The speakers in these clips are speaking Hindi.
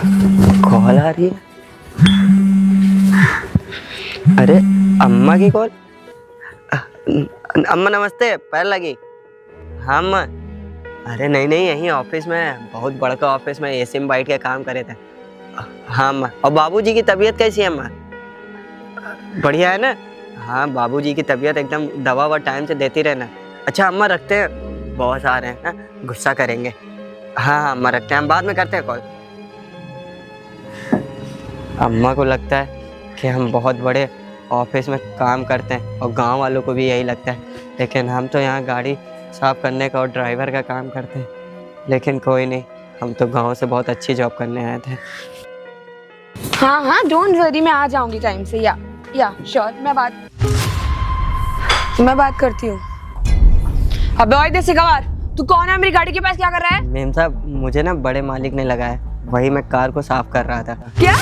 कॉल आ रही है। अरे अम्मा की कॉल। अम्मा नमस्ते, पैर लगी। हाँ अम्मा। अरे नहीं नहीं, यहीं ऑफिस में, बहुत बड़का ऑफिस में एसी में बैठ के काम करे थे। हाँ अम्मा। और बाबूजी की तबीयत कैसी है अम्मा? बढ़िया है ना? हाँ बाबूजी की तबीयत एकदम, दवा ववा टाइम से देती रहना। अच्छा अम्मा रखते हैं, बॉस आ रहे हैं ना, गुस्सा करेंगे। हाँ हाँ अम्मा रखते हैं, हम बाद में करते हैं कॉल। अम्मा को लगता है कि हम बहुत बड़े ऑफिस में काम करते हैं और गांव वालों को भी यही लगता है, लेकिन हम तो यहाँ गाड़ी साफ करने का और ड्राइवर का काम करते हैं। लेकिन कोई नहीं, हम तो गांव से बहुत अच्छी जॉब करने आए थे। हाँ हाँ डोंट वरी, मैं आ जाऊंगी टाइम से। या श्योर, मैं बात करती हूँ। अबे ओए देसी गवार, तू कौन है? मेरी गाड़ी के पास क्या कर रहा है? मेम साहब, मुझे ना बड़े मालिक ने लगाया, वही मैं कार को साफ कर रहा था। क्या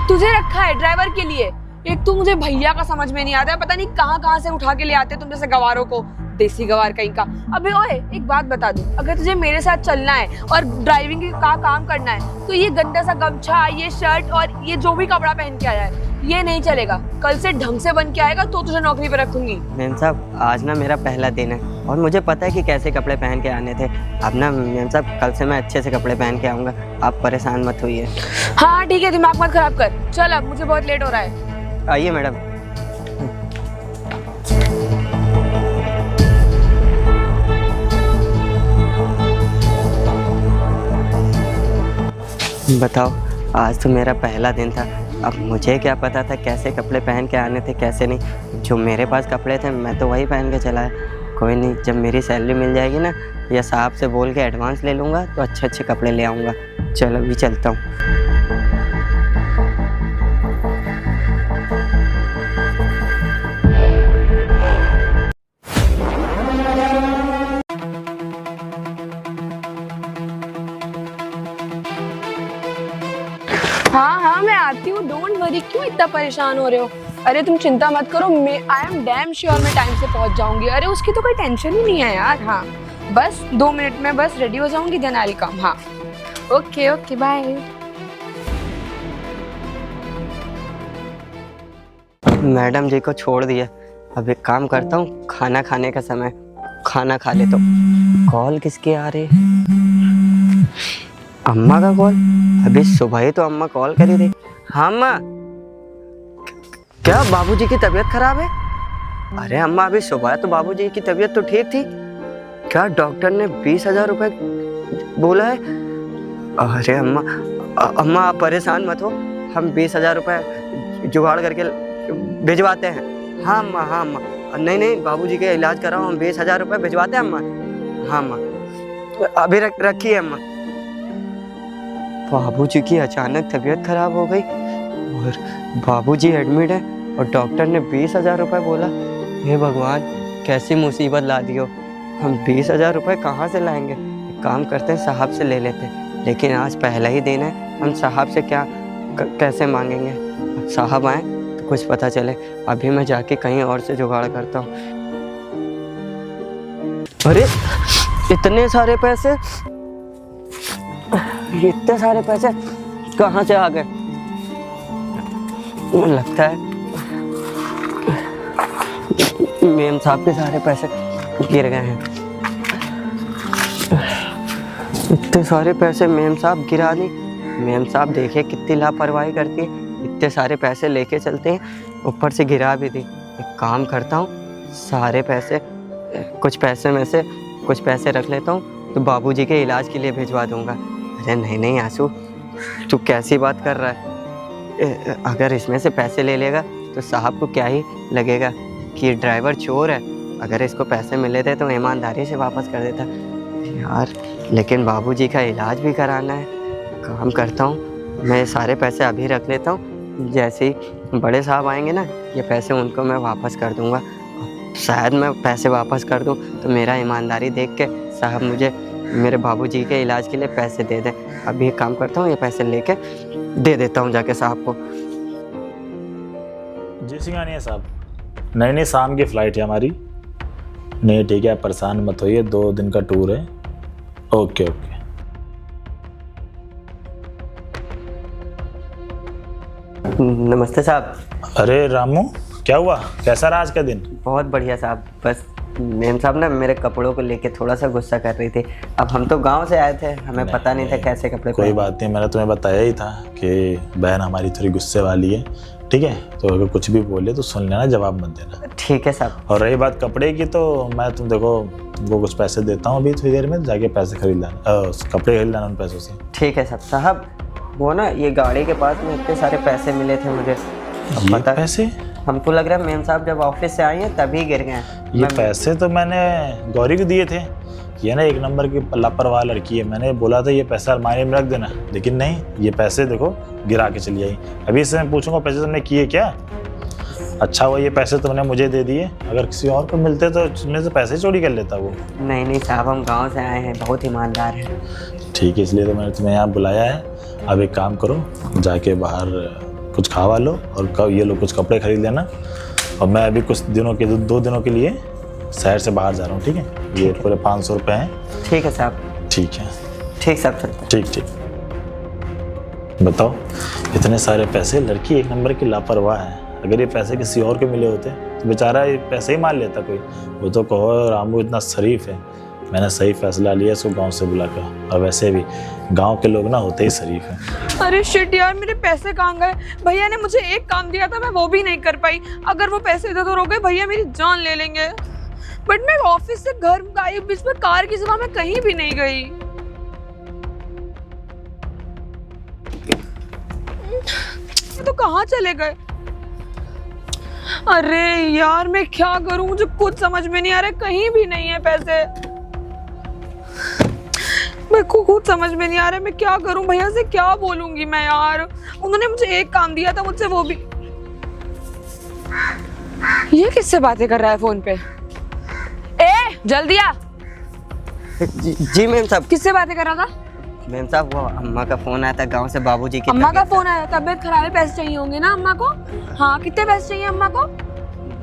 तुझे रखा है ड्राइवर के लिए? एक तो मुझे भैया का समझ में नहीं आता है, पता नहीं कहाँ से उठा के ले आते तुम जैसे गवारों को, देसी गवार कहीं का। अबे ओए एक बात बता दूं, अगर तुझे मेरे साथ चलना है और ड्राइविंग का काम करना है तो ये गंदा सा गमछा, ये शर्ट और ये जो भी कपड़ा पहन के आया है ये नहीं चलेगा। कल से ढंग से बन के आएगा तो तुझे नौकरी पे रखूंगी। मेम साहब आज ना मेरा पहला दिन है और मुझे पता है कि कैसे कपड़े पहन के आने थे। अब ना मेम साहब कल से मैं अच्छे से कपड़े पहन के आऊँगा, आप परेशान मत होइए। हाँ ठीक है, दिमाग मत खराब कर, चल अब मुझे बहुत लेट हो रहा है। आइए मैडम। बताओ, आज तो मेरा पहला दिन था। अब मुझे क्या पता था कैसे कपड़े पहन के आने थे कैसे नहीं। जो मेरे पास कपड़े थे मैं तो वही पहन के चला है। कोई नहीं, जब मेरी सैलरी मिल जाएगी ना, या साहब से बोल के एडवांस ले लूँगा तो अच्छे अच्छे कपड़े ले आऊँगा। चलो अभी चलता हूँ। हाँ मैं आती हूँ, डोंट वरी। क्यों इतना परेशान हो रहे हो? अरे तुम चिंता मत करो, आई एम डैम श्योर मैं टाइम से पहुंच जाऊंगी। अरे उसकी तो कोई टेंशन ही नहीं है यार। हाँ बस 2 मिनट में बस रेडी हो जाऊंगी, देन आई विल कम। हाँ ओके ओके बाय। मैडम जी को छोड़ दिया, अब एक काम करता हूँ, खाना खाने का समय, खाना खा लेता हूँ। कॉल किसकी आ रही है? अम्मा का कॉल। अभी सुबह ही तो अम्मा कॉल करी थी। हाँ अम्मा। क्या बाबूजी की तबीयत खराब है? अरे अम्मा अभी सुबह तो बाबूजी की तबीयत तो ठीक थी। क्या डॉक्टर ने 20,000 रुपए बोला है? अरे अम्मा, अम्मा आप परेशान मत हो, हम 20,000 रुपए जुगाड़ करके भिजवाते हैं। हाँ अम्मा, हाँ अम्मा। नहीं बाबूजी के इलाज कराओ, हम 20,000 रुपए भिजवाते हैं अम्मा। हाँ अम्मा, अभी रखिए अम्मा। बाबूजी की अचानक तबीयत खराब हो गई और बाबूजी एडमिट है और डॉक्टर ने 20,000 रुपये बोला। हे भगवान, कैसी मुसीबत ला दी हो। हम 20,000 रुपये कहाँ से लाएंगे? एक काम करते हैं, साहब से ले लेते हैं। लेकिन आज पहला ही दिन है, हम साहब से क्या कैसे मांगेंगे? अब साहब आए तो कुछ पता चले। अभी मैं जाके कहीं और से जुगाड़ करता हूँ। अरे इतने सारे पैसे, इतने सारे पैसे कहाँ से आ गए? लगता है मेम साहब के सारे पैसे गिर गए हैं। इतने सारे पैसे मेम साहब गिरा दी। मेम साहब देखे कितनी लापरवाही करती है, इतने सारे पैसे लेके चलते हैं, ऊपर से गिरा भी दी। एक काम करता हूँ, सारे पैसे, कुछ पैसे में से कुछ पैसे रख लेता हूँ तो बाबूजी के इलाज के लिए भिजवा दूंगा। अरे नहीं आंसू, तू कैसी बात कर रहा है? अगर इसमें से पैसे ले लेगा तो साहब को क्या ही लगेगा कि ड्राइवर चोर है। अगर इसको पैसे मिले थे तो ईमानदारी से वापस कर देता यार। लेकिन बाबूजी का इलाज भी कराना है। काम करता हूँ, मैं सारे पैसे अभी रख लेता हूँ, जैसे ही बड़े साहब आएंगे ना, ये पैसे उनको मैं वापस कर दूँगा। शायद मैं पैसे वापस कर दूँ तो मेरा ईमानदारी देख के साहब मुझे मेरे बाबूजी के इलाज के लिए पैसे दे दें। अभी एक काम करता हूँ, ये पैसे लेके दे देता हूँ जाके साहब को। जी सिंघानिया साहब, नहीं शाम की फ़्लाइट है हमारी। नहीं ठीक है, आप परेशान मत होइए, 2 दिन का टूर है। ओके। नमस्ते साहब। अरे रामू, क्या हुआ? कैसा रहा आज का दिन? बहुत बढ़िया साहब। बस मैम साहब ना मेरे कपड़ों को लेके थोड़ा सा गुस्सा कर रही थी। अब हम तो गांव से आए थे, हमें पता नहीं था कैसे कपड़े कोई पहनने। बात नहीं, मैंने तुम्हें बताया ही था कि बहन हमारी थोड़ी गुस्से वाली है, ठीक है? तो अगर कुछ भी बोले तो सुन लेना, जवाब मत देना। ठीक है साहब। और रही बात कपड़े की, तो मैं तुम देखो तुमको कुछ पैसे देता हूँ अभी थोड़ी देर में, जाके पैसे खरीद लाना, कपड़े खरीद लाना उन पैसों से। ठीक है साहब। वो ना ये गाड़ी के पास में इतने सारे पैसे मिले थे मुझे। अब ये पता पैसे? हमको लग रहा है मैम साहब जब ऑफिस से आई हैं तभी गिर गए हैं। ये पैसे तो मैंने गौरी को दिए थे। ये ना एक नंबर की लापरवाह लड़की है, मैंने बोला था ये पैसा अलमारी में रख देना, लेकिन नहीं, ये पैसे देखो गिरा के चली आई। अभी इससे मैं पूछूंगा पैसे तुमने किए क्या? अच्छा हुआ ये पैसे तुमने मुझे दे दिए, अगर किसी और को मिलते तो उसमें से पैसे चोरी कर लेता वो। नहीं साहब, हम गांव से आए हैं, बहुत ईमानदार हैं। ठीक है, इसलिए तो मैंने तुम्हें यहाँ बुलाया है। अब एक काम करो, जाके बाहर कुछ खावा लो और ये लो कुछ कपड़े खरीद लेना। और मैं अभी कुछ दिनों के 2 दिनों के लिए शहर से बाहर जा रहा हूँ, ठीक है? ये पूरे 500 रुपये हैं। ठीक है साहब। ठीक है। ठीक साहब, चलते। ठीक। बताओ, इतने सारे पैसे, लड़की एक नंबर की लापरवाह है। अगर ये पैसे किसी और को मिले होते तो बेचारा ये पैसे ही मान लेता कोई। वो तो कहो रामू इतना शरीफ है, मैंने सही फैसला लिया इसको गांव से बुलाकर। और वैसे भी गांव के लोग ना होते ही शरीफ हैं। अरे शिट यार, मेरे पैसे कहाँ गए? भैया ने मुझे एक काम दिया था, मैं वो भी नहीं कर पाई। अगर वो पैसे इधर उधर हो गए, भैया मेरी जान ले लेंगे। बट मैं ऑफिस से घर आई, बीच में कार की सिवा मैं कहीं भी नहीं गई। तो कहाँ चले गए? अरे यार, मैं क्या करूं? मुझे कुछ समझ में नहीं आ रहा, कहीं भी नहीं है पैसे। मेरे को कुछ समझ में नहीं आ रहा है, मैं क्या करूं? भैया से क्या बोलूंगी मैं यार? उन्होंने मुझे एक काम दिया था, मुझसे वो भी। ये किससे बातें कर रहा है फोन पे? ए जल्दी आ। जी मैम साहब। किससे बातें कर रहा था? मैम साहब, वो अम्मा का फोन आया था गांव से, बाबूजी की अम्मा का तबीयत फोन आया? तबीयत खराब है, पैसे चाहिए होंगे ना अम्मा को? हाँ, कितने पैसे चाहिए अम्मा को?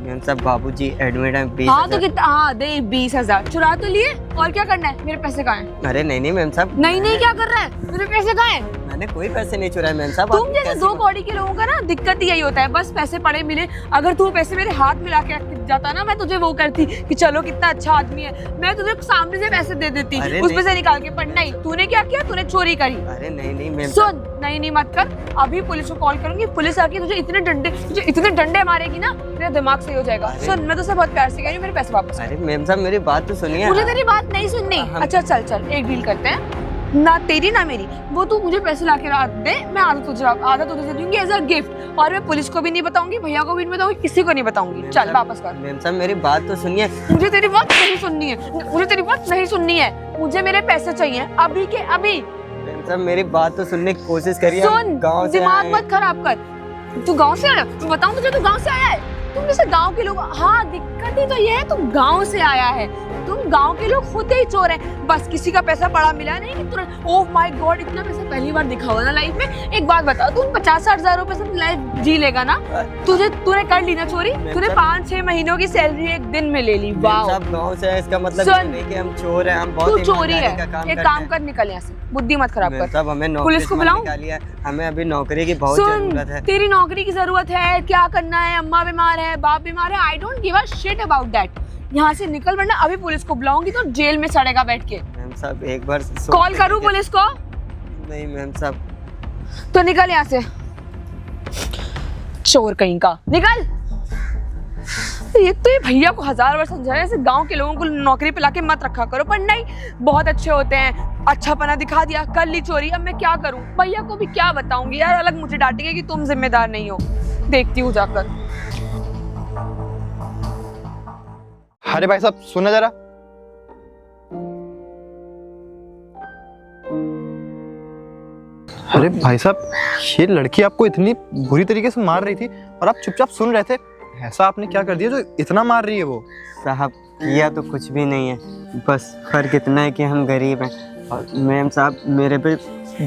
मैम साहब, बाबूजी एडमिट है, 20,000। हाँ तो कितना? हाँ दे, 20,000 चुरा तो लिए, और क्या करना है? मेरे पैसे कहाँ हैं? अरे नहीं मैम साहब। नहीं क्या कर रहा है? मेरे पैसे कहाँ हैं? मैंने कोई पैसे नहीं चुराए मैम साहब। तुम जैसे 2 कौड़ी के लोगों का ना दिक्कत ही यही होता है, बस पैसे पड़े मिले। अगर तू पैसे मेरे हाथ में लाके जाता ना, मैं तुझे वो करती कि चलो कितना अच्छा आदमी है, मैं तुझे सामने से पैसे दे देती, उसमें से निकाल के। पर नहीं, तूने क्या किया? तूने चोरी करी। अरे नहीं मैम। सुन, नहीं मत कर। अभी पुलिस को कॉल करूंगी, पुलिस आके तुझे इतने डंडे मारेगी ना, तेरा दिमाग सही हो जाएगा। सुन, मैं तुझसे बहुत प्यार से कह रही हूँ, मेरे पैसे वापस। अरे मैम साहब, मेरी बात तो सुनिए। मुझे तेरी बात नहीं सुननी। अच्छा चल, एक डील करते हैं, ना तेरी ना मेरी। वो तू मुझे पैसे लाके दे, मैं आधा तुझे दे दूंगी एज अ गिफ्ट। और मैं पुलिस को भी नहीं बताऊंगी, भैया को भी नहीं बताऊंगी, किसी को नहीं बताऊंगी। चल वापस कर। मैम साहब, मेरी बात तो सुनिए। मुझे तेरी बात नहीं सुननी है, मुझे मेरे पैसे चाहिए अभी के अभी। मैम साहब, मेरी बात तो सुनने की कोशिश करिए। सुन, दिमाग मत खराब कर। तू गांव से आया? मैं बताऊं तुझे, तू गांव से आया है? तुम जैसे गांव के लोग, हाँ दिक्कत ही तो ये है, तुम गांव से आया है। तुम गांव के लोग होते ही चोर हैं। बस किसी का पैसा पड़ा मिला नहीं कि तुरंत ओह माय गॉड इतना पैसा पहली बार दिखा हुआ ना लाइफ में। एक बात बता, तू 50-60 हजार रुपए से लाइफ जी लेगा ना? तूने कर ली ना चोरी? तूने 5-6 महीनों की सैलरी एक दिन में ले ली। वाह, सब गांव से है, इसका मतलब ये नहीं कि हम चोर हैं। हम बहुत चोरी है। एक काम कर, निकल यहाँ से, बुद्धि मत खराब कर। सब हमें पुलिस को बुलाऊं? हमें अभी नौकरी की बहुत जरूरत है। तेरी नौकरी की जरूरत है, क्या करना है? अम्मा बीमार है, बाप बीमार है, I don't give a shit about that. यहाँ से निकल, वरना अभी पुलिस को बुलाऊंगी तो जेल में सड़ेगा बैठ के। मैम साहब, एक बार कॉल करूँ पुलिस को? नहीं मैम साहब। तो निकल यहाँ से, चोर कहीं का, निकल। एक तो ये भैया को 1000 बार समझाया, ऐसे गांव के लोगों को नौकरी पे लाके मत रखा करो, पर नहीं, बहुत अच्छे होते हैं, अच्छा पना दिखा दिया, कर ली चोरी। अब मैं क्या करूं? भैया को भी क्या बताऊंगी यार, अलग मुझे डांटेंगे कि तुम जिम्मेदार नहीं हो। देखती हूँ जाकर। अरे भाई साहब, सुनो जरा। अरे भाई साहब, ये लड़की आपको इतनी बुरी तरीके से मार रही थी और आप चुपचाप सुन रहे थे। ऐसा आपने क्या कर दिया जो इतना मार रही है वो? साहब, किया तो कुछ भी नहीं है, बस फर्क इतना है कि हम गरीब हैं। और मैम साहब मेरे पे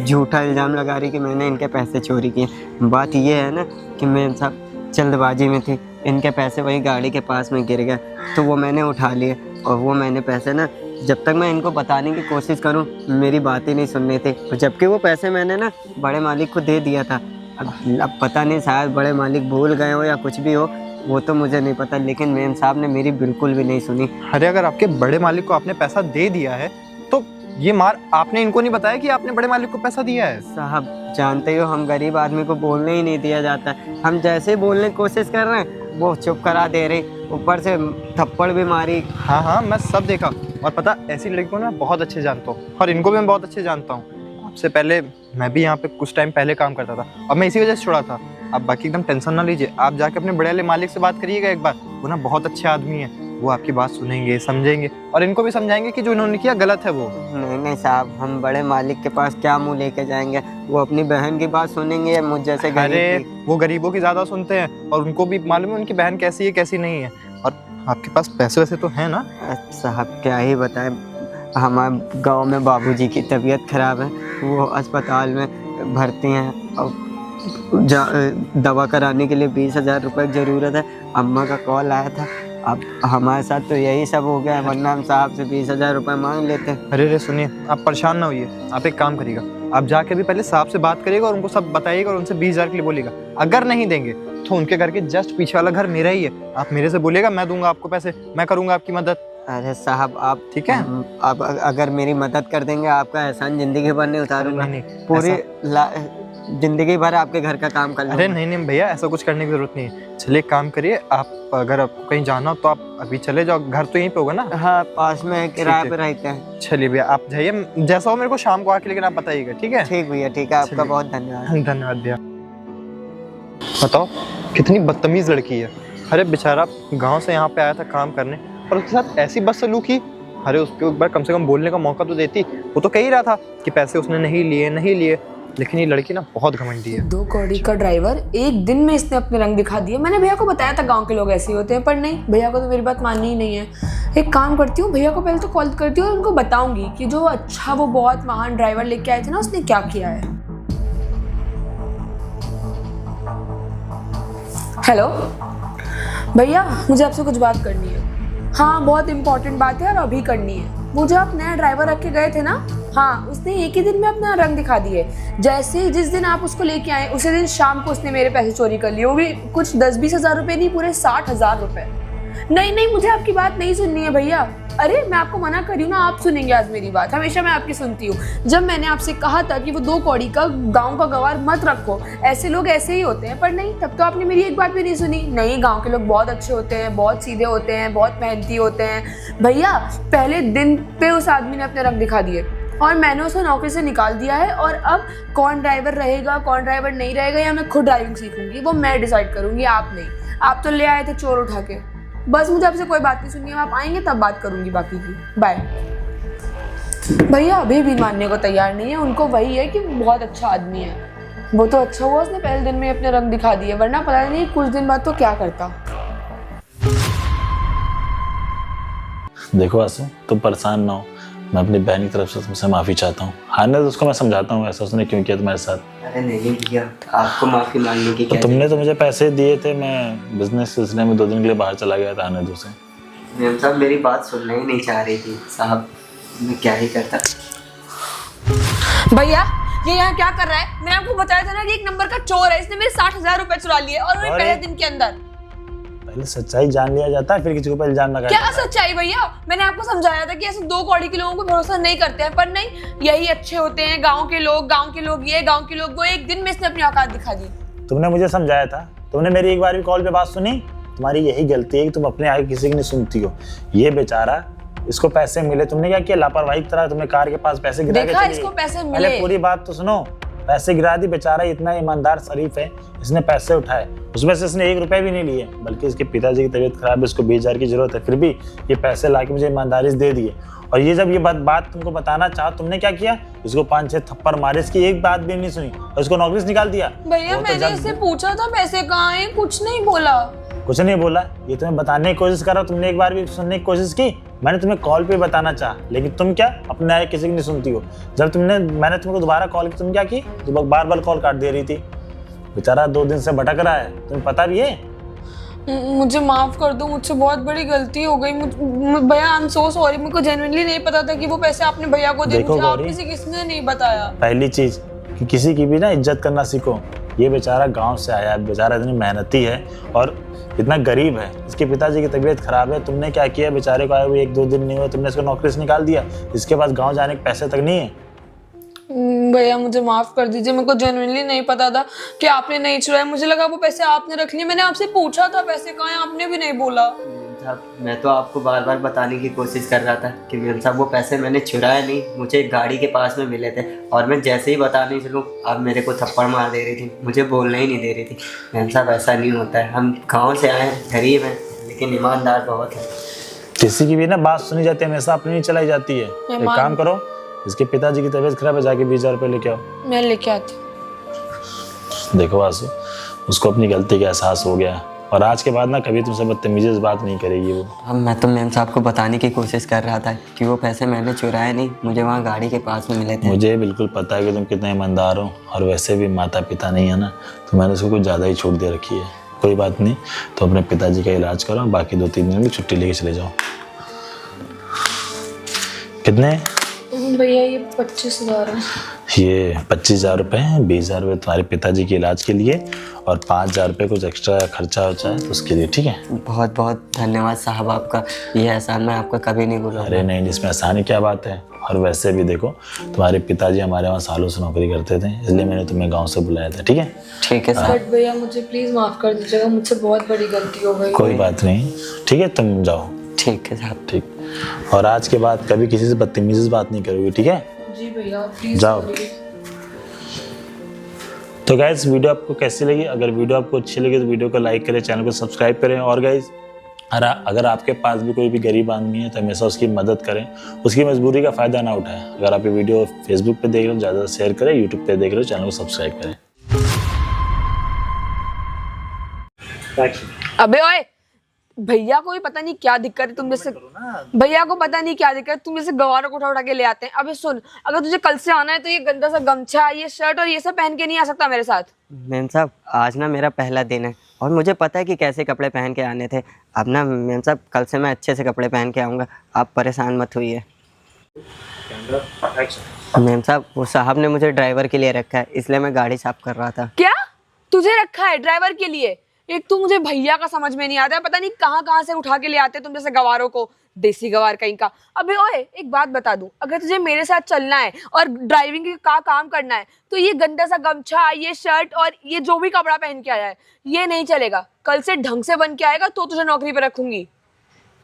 झूठा इल्ज़ाम लगा रही कि मैंने इनके पैसे चोरी किए। बात ये है ना कि मैम साहब जल्दबाजी में थी, इनके पैसे वही गाड़ी के पास में गिर गए, तो वो मैंने उठा लिए। और वो मैंने पैसे ना, जब तक मैं इनको बताने की कोशिश करूं, मेरी बात ही नहीं सुननी थी। और जबकि वो पैसे मैंने ना बड़े मालिक को दे दिया था, अब पता नहीं, शायद बड़े मालिक भूल गए हो या कुछ भी हो, वो तो मुझे नहीं पता, लेकिन मेम साहब ने मेरी बिल्कुल भी नहीं सुनी। अरे अगर आपके बड़े मालिक को आपने पैसा दे दिया है तो ये मार आपने इनको नहीं बताया कि आपने बड़े मालिक को पैसा दिया है? साहब जानते हो, हम गरीब आदमी को बोलने ही नहीं दिया जाता है। हम जैसे ही बोलने की कोशिश कर रहे हैं वो चुप करा दे रही, ऊपर से थप्पड़ भी मारी। हाँ हाँ, मैं सब देखा। और पता, ऐसी लड़की को ना बहुत अच्छे जानता हूँ, और इनको भी मैं बहुत अच्छे जानता हूँ। आपसे पहले मैं भी यहाँ पे कुछ टाइम पहले काम करता था, और मैं इसी वजह से छोड़ा था। आप बाकी एकदम टेंशन ना लीजिए, आप जाके अपने बड़े वाले मालिक से बात करिएगा एक बार। वो ना बहुत अच्छे आदमी है, वो आपकी बात सुनेंगे, समझेंगे, और इनको भी समझाएंगे कि जो इन्होंने किया गलत है वो। नहीं साहब, हम बड़े मालिक के पास क्या मुंह लेके जाएंगे? वो अपनी बहन की बात सुनेंगे, मुझ जैसे अरे गरीब की। वो गरीबों की ज्यादा सुनते हैं, और उनको भी मालूम है उनकी बहन कैसी है कैसी नहीं है। और आपके पास पैसे वैसे तो है ना? साहब क्या ही बताएं, हमारे गांव में बाबूजी की तबीयत खराब है, वो अस्पताल में भर्ती हैं, और दवा कराने के लिए 20,000 रुपये की ज़रूरत है। अम्मा का कॉल आया था, अब हमारे साथ तो यही सब हो गया है, वरना हम साहब से 20,000 रुपये मांग लेते हैं। अरे सुनिए, आप परेशान ना होइए। आप एक काम करिएगा, आप जाके भी पहले साहब से बात करिएगा और उनको सब बताइएगा, और उनसे 20,000 के लिए बोलिएगा। अगर नहीं देंगे तो उनके घर के जस्ट पीछे वाला घर मेरा ही है, आप मेरे से बोलिएगा, मैं दूंगा आपको पैसे, मैं करूंगा आपकी मदद। अरे साहब आप ठीक है? आप अगर मेरी मदद कर देंगे, आपका एहसान जिंदगी भर नहीं उतारूंगा। नहीं, पूरी जिंदगी भर आपके घर का काम कर लूंगा। अरे नहीं भैया, ऐसा कुछ करने की जरूरत नहीं है। चलिए एक काम करिए, आप अगर आपको कहीं जाना हो तो आप अभी चले जाओ, घर तो यहीं पे होगा ना? हाँ, पास में किराए पे रहते हैं। चलिए भैया, आप जाइए, जैसा हो मेरे को शाम को आके लेकिन आप बताइएगा, ठीक है? ठीक भैया, ठीक है, आपका चलिए। बहुत धन्यवाद। धन्यवाद भैया। बताओ कितनी बदतमीज लड़की है। अरे बेचारा गांव से यहाँ पे आया था काम करने, और उसके साथ ऐसी बदसलूकी। अरे उसको एक बार कम से कम बोलने का मौका तो देती। वो तो कह ही रहा था कि पैसे उसने नहीं लिए, लेकिन ये लड़की ना बहुत घमंडी है। 2 कौड़ी का ड्राइवर, एक दिन में इसने अपने रंग दिखा दिए। मैंने भैया को बताया था गांव के लोग ऐसे ही होते हैं, पर नहीं, भैया को तो मेरी बात माननी ही नहीं है। एक काम करती हूँ, भैया को पहले तो कॉल करती हूँ और उनको बताऊंगी कि जो अच्छा वो बहुत महान ड्राइवर लेके आए थे ना, उसने क्या किया है। हेलो भैया, मुझे आपसे कुछ बात करनी है। हाँ, बहुत इंपॉर्टेंट बात है और अभी करनी है। वो जो आप नया ड्राइवर रख के गए थे ना, हाँ, उसने एक ही दिन में अपना रंग दिखा दिए। जैसे ही जिस दिन आप उसको लेके आए, उसी दिन शाम को उसने मेरे पैसे चोरी कर लिए। वो भी कुछ 10-20 हज़ार रुपये नहीं, पूरे 60,000 रुपये। नहीं, मुझे आपकी बात नहीं सुननी है भैया। अरे मैं आपको मना कर रही हूँ ना, आप सुनेंगे आज मेरी बात। हमेशा मैं आपकी सुनती हूँ। जब मैंने आपसे कहा था कि वो 2 कौड़ी का गांव का गवार मत रखो, ऐसे लोग ऐसे ही होते हैं, पर नहीं, तब तो आपने मेरी एक बात भी नहीं सुनी। नहीं, गांव के लोग बहुत अच्छे होते हैं, बहुत सीधे होते हैं, बहुत मेहनती होते हैं। भैया पहले दिन पे उस आदमी ने अपने रंग दिखा दिए, और मैंने उसको नौकरी से निकाल दिया है। और अब कौन ड्राइवर रहेगा, कौन ड्राइवर नहीं रहेगा, या मैं खुद ड्राइविंग सीखूंगी, वो मैं डिसाइड करूंगी, आप नहीं। आप तो ले आए थे चोर उठा के। बस मुझे आपसे कोई बात नहीं सुननी है, आप आएंगे तब बात करूंगी बाकी की। बाय। भैया अभी भी मानने को तैयार नहीं है। उनको वही है कि बहुत अच्छा आदमी है। वो तो अच्छा हुआ उसने पहले दिन में अपने रंग दिखा दिए, वरना पता नहीं कुछ दिन बाद तो क्या करता। देखो आसू, तुम परेशान ना हो, मैं अपनी बहन की तरफ से तुमसे माफ़ी चाहता हूँ। हाँ ना, उसको मैं समझाता हूँ ऐसा उसने क्यों किया तुम्हारे साथ। अरे नहीं भैया, आपको माफ़ी मांगने की तो क्या तुमने तो मुझे पैसे दिए थे, मैं बिजनेस सिलसिले में 2 दिन के लिए बाहर चला गया था आने से। मैम साहब मेरी बात सुनना ही नहीं चाह रही थी। साहब मैं क्या ही करता। भैया ये यहाँ क्या कर रहा है? मैंने आपको बताया था ना कि एक नंबर का चोर है, इसने मेरे 60,000 रुपए चुरा लिए, और वो पहले दिन के अंदर। पहले सच्चाई जान लिया जाता है, फिर किसी को इल्जाम लगाया क्या जाता है। सच्चाई भैया? मैंने आपको समझाया था कि ऐसे 2 कौड़ी के लोगों को भरोसा नहीं करते हैं, पर नहीं, यही अच्छे होते हैं। गांव के लोग ये, गांव के लोग वो। एक दिन में इसने अपनी औकात दिखा दी। तुमने मुझे समझाया था, तुमने मेरी एक बार भी कॉल पे बात सुनी? तुम्हारी यही गलती है कि तुम अपने आगे किसी की नहीं सुनती हो। ये बेचारा, इसको पैसे मिले, तुमने क्या किया? लापरवाही की तरह तुमने कार के पास पैसे गिरा के देखा, चली इसको गई। पैसे मिले। पहले पूरी बात तो सुनो। पैसे गिरा दी, बेचारा इतना ईमानदार शरीफ है, इसने पैसे उठाए, उसमें से इसने 1 रुपया भी नहीं लिए, बल्कि इसके पिताजी की तबीयत खराब है, इसको 20,000 की जरूरत है, फिर भी ये पैसे लाके मुझे ईमानदारी से दे दिए। और ये जब ये बात तुमको बताना चाहा, तुमने क्या किया? इसको 5-6 थप्पड़ मारे, इसकी एक बात भी नहीं सुनी और इसको नौकरी से निकाल दिया। भैया मैंने इससे पूछा था पैसे कहाँ हैं, कुछ नहीं बोला। कुछ नहीं बोला? ये तुम्हें बताने की कोशिश कर रहा, तुमने एक बार भी सुनने की कोशिश की? मैंने तुम्हें कॉल पे बताना चाहा, लेकिन तुम क्या अपने आए किसी की नहीं सुनती हो। जब मैंने तुमको दोबारा कॉल की, तुम क्या की? तुम बार कॉल काट दे रही थी। बेचारा 2 दिन से भटक रहा है, तुम्हें पता भी है? मुझे माफ कर दो, मुझसे बहुत बड़ी गलती हो गई। भैया आई एम सो सॉरी, मुझको जेन्युइनली नहीं पता था कि वो पैसे आपने भैया को दिए। मुझे आप किसी किसने नहीं बताया। पहली चीज कि किसी की भी ना इज्जत करना सीखो। ये बेचारा गांव से आया है, बेचारा इतनी मेहनती है और इतना गरीब है। इसके पिताजी की तबीयत खराब है, तुमने क्या किया? बेचारे को आए हुए 1-2 दिन नहीं हुए, तुमने इसको नौकरी से निकाल दिया। इसके पास गाँव जाने के पैसे तक नहीं है। भैया मुझे माफ कर दीजिए, मेरे को जेन्युइनली नहीं पता था कि आपने नहीं चुराया। मुझे लगा वो पैसे आपने रख लिए। मैंने आपसे पूछा था पैसे कहाँ हैं, आपने भी नहीं बोला। मेम साहब, मैं तो आपको बार बार बताने की कोशिश कर रहा था कि मेम साहब वो पैसे मैंने चुराए नहीं, मुझे एक गाड़ी के पास में मिले थे। और मैं जैसे ही बताने चलूँ आप मेरे को थप्पड़ मार दे रही थी, मुझे बोलने ही नहीं दे रही थी। मेम साहब ऐसा नहीं होता है, हम गाँव से आए हैं, गरीब हैं, लेकिन ईमानदार बहुत है। किसी की भी ना बात सुनी जाती है, हमेशा अपनी नहीं चलाई जाती है। एक काम करो, इसके पिताजी की तबीयत खराब है, जाके 20,000 रुपये लेके आओ। मैं लेके आती। देखो आंसू, उसको अपनी गलती का एहसास हो गया और आज के बाद ना कभी तुमसे बदतमीजी से बात नहीं करेगी वो। अब मैं तो मेम साहब को बताने की कोशिश कर रहा था कि वो पैसे मैंने चुराए नहीं, मुझे वहाँ गाड़ी के पास में मिले थे। मुझे बिल्कुल पता है कि तुम कितने ईमानदार हो और वैसे भी माता पिता नहीं है ना, तो मैंने उसको कुछ ज़्यादा ही छूट दे रखी है। कोई बात नहीं, तो अपने पिताजी का इलाज करो, बाकी 2-3 दिन की छुट्टी लेके चले जाओ। कितने? भैया ये 25,000 है। ये 25,000 रुपये हैं। 20,000 रुपये तुम्हारे पिताजी के इलाज के लिए और 5,000 रुपये कुछ एक्स्ट्रा खर्चा हो चाहे तो उसके लिए, ठीक है? बहुत बहुत धन्यवाद साहब आपका, ये एहसान मैं आपको कभी नहीं भूलूंगा। अरे नहीं, इसमें आसानी क्या बात है। और वैसे भी देखो, तुम्हारे पिताजी हमारे वहाँ सालों से नौकरी करते थे, इसलिए मैंने तुम्हें गाँव से बुलाया था, ठीक है? ठीक है सर। बट भैया मुझे प्लीज माफ कर दीजिएगा, मुझसे बहुत बड़ी गलती हो गई। कोई बात नहीं, ठीक है, तुम जाओ। ठीक है साहब। ठीक, और आज के बाद कभी किसी से बदतमीजी से बात नहीं करोगे, ठीक है? जी भैया प्लीज जाओ। तो गाइस, वीडियो आपको कैसी लगी? अगर वीडियो आपको अच्छी लगी तो वीडियो को लाइक करें, चैनल को सब्सक्राइब करें। और गाइस, अगर आपके पास भी कोई भी गरीब आदमी है तो हमेशा उसकी मदद करें, उसकी मजबूरी का फ़ायदा ना उठाएं। अगर आप ये वीडियो फेसबुक पे देख रहे हो ज़्यादा शेयर करें, यूट्यूब पे देख रहे हो चैनल को सब्सक्राइब करें। अबे ओए, भैया को भी पता नहीं क्या दिक्कत है तुम जैसे, भैया को पता नहीं क्या दिक्कत, तुम जैसे गवारों को उठा उठा के ले आते हैं। अबे सुन, अगर तुझे कल से आना है तो ये गंदा सा गमछा, ये शर्ट और ये सब पहन के नहीं आ सकता मेरे साथ। मेम साहब, आज ना मेरा पहला दिन है और मुझे पता है कि कैसे कपड़े पहन के आने थे। अब ना मेम साहब, कल से मैं अच्छे से कपड़े पहन के आऊँगा, आप परेशान मत होइए। मेम साहब, वो साहब ने मुझे ड्राइवर के लिए रखा है, इसलिए मैं गाड़ी साफ कर रहा था। क्या तुझे रखा है ड्राइवर के लिए? एक तो मुझे भैया का समझ में नहीं आता है, पता नहीं कहाँ कहाँ से उठा के ले आते तुम जैसे गवारों को, देसी गवार कहीं का। अबे ओए, एक बात बता दूं, अगर तुझे मेरे साथ चलना है और ड्राइविंग का काम करना है तो ये गंदा सा गमछा, ये शर्ट और ये जो भी कपड़ा पहन के आया है ये नहीं चलेगा। कल से ढंग से बन के आएगा तो तुझे नौकरी पर रखूंगी।